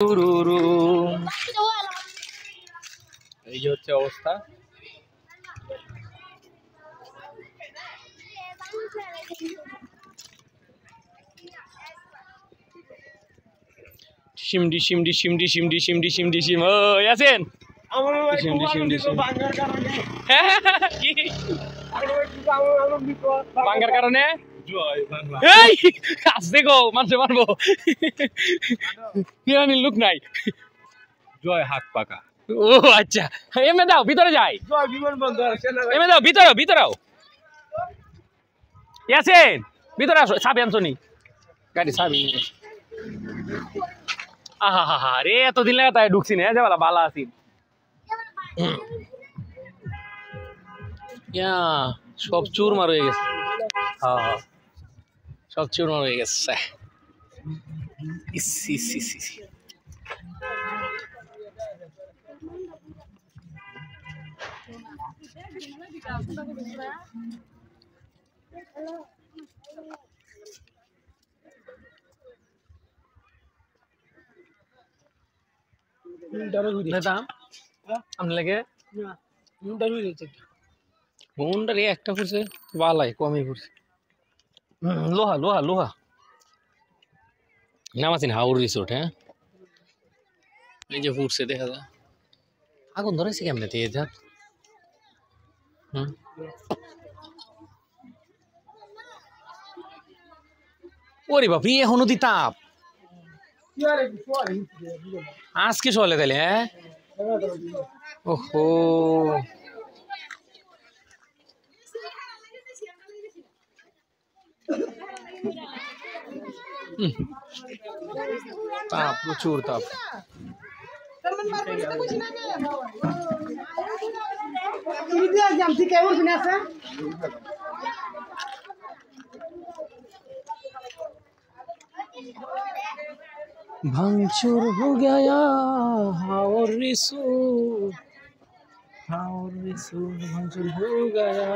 এই যে হচ্ছে অবস্থা। শিমডি শিমডি শিমডি শিমডি শিমডি শিমডি শিম ও আছেন বাঙ্গার কারণে আসতে গো মানুষ মারবো লোক নাই। জয় হাত পাকা। ও আচ্ছা এমে দাও ভিতরে যাই। এমে দাও ভিতরে ভিতরেও আছেন ভিতরে আসো চাবি আনছনি গাড়ি চাবি। আহা হা হা রে এতদিন লাগে তাই ঢুকছি না যে বালা বালা আছি। সব চুরমার হয়ে গেছে। হ্যাঁ সব চুরমার হয়ে গেছে। আপনি লাগে হুন্ডারে একটা পড়ছে বালাই কমই পড়ছে। লোহা লোহা লোহা নাম আছেন হাওর রিসোর্ট। হ্যাঁ এই যে ফুটছে দেখা যায়। আগুন ধরেছে কেমনে তেজ যা। ওরে বাপরে এখনো দি তাপ আজকে চলে তাহলে। হ্যাঁ ওহো তাপ প্রচুর তাপ। भांगचूर हो गया और रिसूर भांगचूर हो गया।